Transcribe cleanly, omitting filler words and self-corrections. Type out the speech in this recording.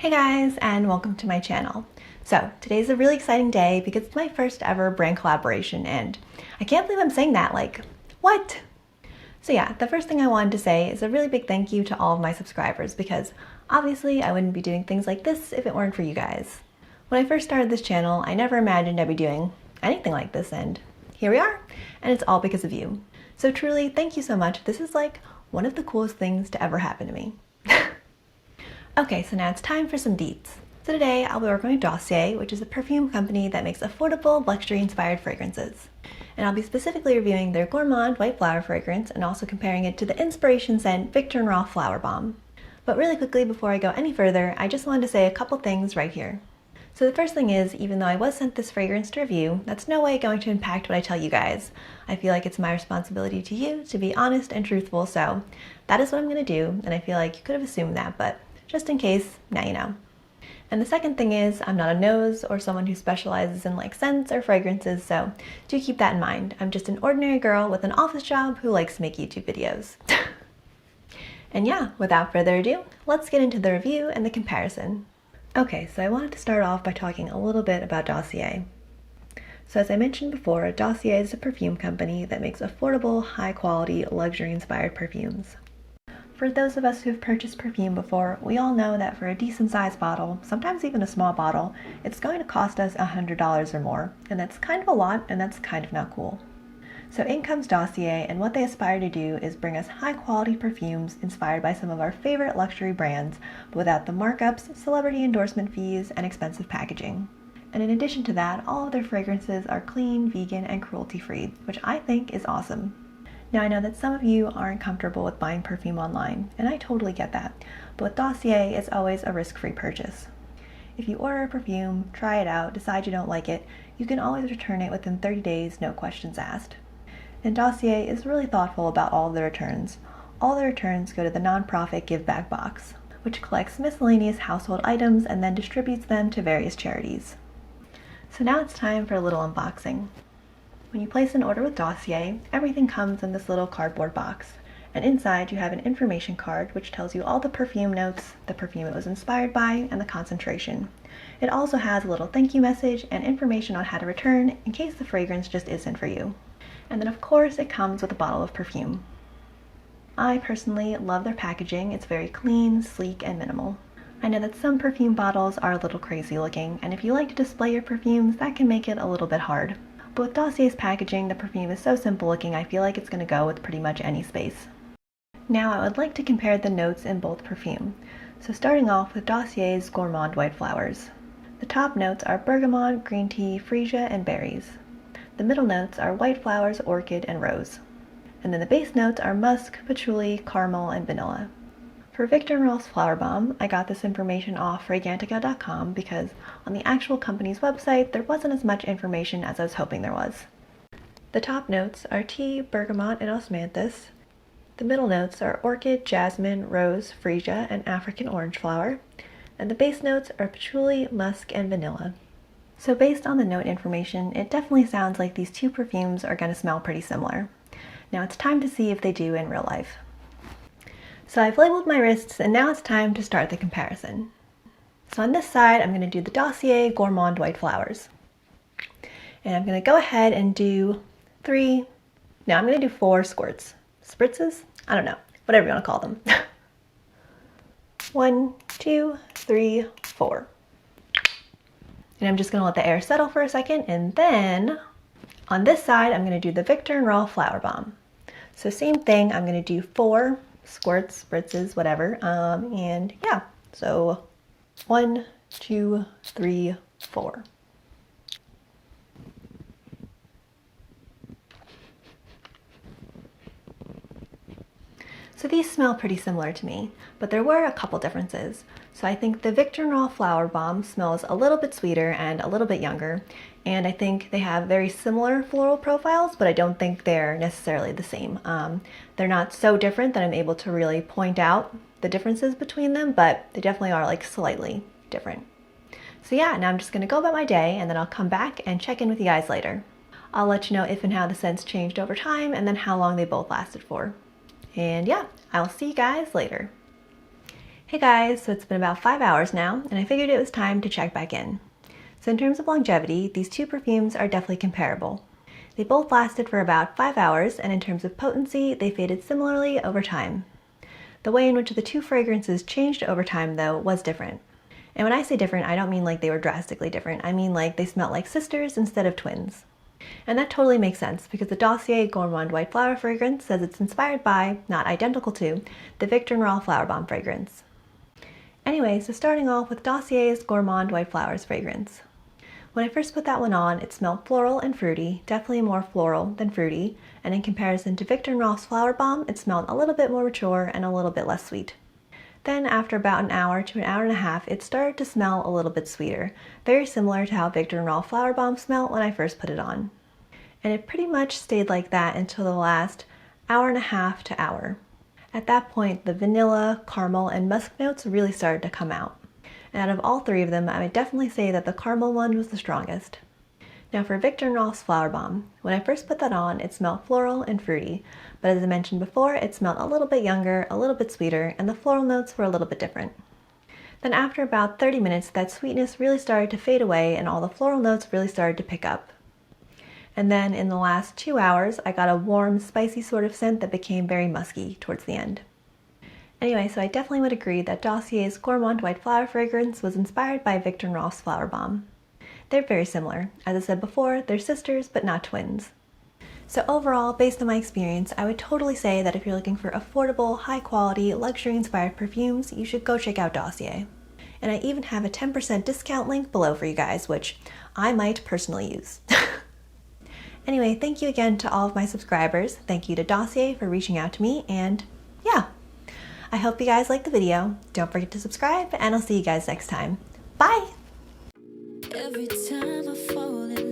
Hey guys, and welcome to my channel. So today's a really exciting day because it's my first ever brand collaboration, and I can't believe I'm saying that, like, what? So yeah, the first thing I wanted to say is a really big thank you to all of my subscribers, because obviously I wouldn't be doing things like this if it weren't for you guys. When I first started this channel, I never imagined I'd be doing anything like this, and here we are, and it's all because of you. So truly, thank you so much. This is like one of the coolest things to ever happen to me. Okay, so now it's time for some deets. So today I'll be working with Dossier, which is a perfume company that makes affordable, luxury-inspired fragrances. And I'll be specifically reviewing their Gourmand White Flower fragrance and also comparing it to the inspiration scent Viktor&Rolf Flowerbomb. But really quickly, before I go any further, I just wanted to say a couple things right here. So the first thing is, even though I was sent this fragrance to review, that's no way going to impact what I tell you guys. I feel like it's my responsibility to you to be honest and truthful, so that is what I'm going to do, and I feel like you could have assumed that, but just in case, now you know. And the second thing is, I'm not a nose or someone who specializes in like scents or fragrances, so do keep that in mind. I'm just an ordinary girl with an office job who likes to make YouTube videos. And yeah, without further ado, let's get into the review and the comparison. Okay, so I wanted to start off by talking a little bit about Dossier. So as I mentioned before, Dossier is a perfume company that makes affordable, high-quality, luxury-inspired perfumes. For those of us who've purchased perfume before, we all know that for a decent sized bottle, sometimes even a small bottle, it's going to cost us $100 or more, and that's kind of a lot, and that's kind of not cool. So in comes Dossier, and what they aspire to do is bring us high quality perfumes inspired by some of our favorite luxury brands, but without the markups, celebrity endorsement fees, and expensive packaging. And in addition to that, all of their fragrances are clean, vegan, and cruelty-free, which I think is awesome. Now I know that some of you aren't comfortable with buying perfume online, and I totally get that, but with Dossier, it's always a risk-free purchase. If you order a perfume, try it out, decide you don't like it, you can always return it within 30 days, no questions asked. And Dossier is really thoughtful about all of the returns. All the returns go to the nonprofit Give Back Box, which collects miscellaneous household items and then distributes them to various charities. So now it's time for a little unboxing. When you place an order with Dossier, everything comes in this little cardboard box, and inside you have an information card which tells you all the perfume notes, the perfume it was inspired by, and the concentration. It also has a little thank you message and information on how to return in case the fragrance just isn't for you. And then of course it comes with a bottle of perfume. I personally love their packaging. It's very clean, sleek, and minimal. I know that some perfume bottles are a little crazy looking, and if you like to display your perfumes, that can make it a little bit hard. But with Dossier's packaging, the perfume is so simple looking, I feel like it's going to go with pretty much any space. Now I would like to compare the notes in both perfume. So starting off with Dossier's Gourmand White Flowers. The top notes are bergamot, green tea, freesia, and berries. The middle notes are white flowers, orchid, and rose. And then the base notes are musk, patchouli, caramel, and vanilla. For Viktor&Rolf Flowerbomb, I got this information off Fragrantica.com because on the actual company's website, there wasn't as much information as I was hoping there was. The top notes are tea, bergamot, and osmanthus. The middle notes are orchid, jasmine, rose, freesia, and African orange flower. And the base notes are patchouli, musk, and vanilla. So based on the note information, it definitely sounds like these two perfumes are going to smell pretty similar. Now it's time to see if they do in real life. So I've labeled my wrists, and now it's time to start the comparison. So on this side, I'm going to do the Dossier Gourmand White Flowers. And I'm going to go ahead and do I'm going to do 4 squirts. Spritzes? I don't know. Whatever you want to call them. 1, 2, 3, 4. And I'm just going to let the air settle for a second, and then on this side, I'm going to do the Viktor&Rolf Flowerbomb. So same thing, I'm going to do 4 squirts, spritzes, whatever, and yeah, so 1, 2, 3, 4. So these smell pretty similar to me, but there were a couple differences. So I think the Viktor&Rolf Flowerbomb smells a little bit sweeter and a little bit younger, and I think they have very similar floral profiles, but I don't think they're necessarily the same. They're not so different that I'm able to really point out the differences between them, but they definitely are like slightly different. So yeah, now I'm just gonna go about my day, and then I'll come back and check in with you guys later. I'll let you know if and how the scents changed over time, and then how long they both lasted for. And yeah, I'll see you guys later. Hey guys, so it's been about 5 hours now, and I figured it was time to check back in. So in terms of longevity, these two perfumes are definitely comparable. They both lasted for about 5 hours, and in terms of potency, they faded similarly over time. The way in which the two fragrances changed over time, though, was different. And when I say different, I don't mean like they were drastically different. I mean like they smelled like sisters instead of twins. And that totally makes sense because the Dossier Gourmand White Flower fragrance says it's inspired by, not identical to, the Viktor&Rolf Flowerbomb fragrance. Anyway, so starting off with Dossier's Gourmand White Flowers fragrance. When I first put that one on, it smelled floral and fruity, definitely more floral than fruity, and in comparison to Viktor&Rolf's Flowerbomb, it smelled a little bit more mature and a little bit less sweet. Then after about an hour to an hour and a half, it started to smell a little bit sweeter, very similar to how Viktor&Rolf Flowerbomb smelled when I first put it on. And it pretty much stayed like that until the last hour and a half to hour. At that point, the vanilla, caramel, and musk notes really started to come out. And out of all three of them, I would definitely say that the caramel one was the strongest. Now for Viktor&Rolf's Flowerbomb, when I first put that on, it smelled floral and fruity, but as I mentioned before, it smelled a little bit younger, a little bit sweeter, and the floral notes were a little bit different. Then after about 30 minutes, that sweetness really started to fade away and all the floral notes really started to pick up. And then in the last 2 hours, I got a warm, spicy sort of scent that became very musky towards the end. Anyway, so I definitely would agree that Dossier's Gourmand White Flower fragrance was inspired by Viktor&Rolf's Flowerbomb. They're very similar. As I said before, they're sisters but not twins. So overall, based on my experience, I would totally say that if you're looking for affordable, high-quality, luxury-inspired perfumes, you should go check out Dossier. And I even have a 10% discount link below for you guys, which I might personally use. Anyway, thank you again to all of my subscribers. Thank you to Dossier for reaching out to me, and yeah. I hope you guys liked the video. Don't forget to subscribe, and I'll see you guys next time. Bye! Every time I fall in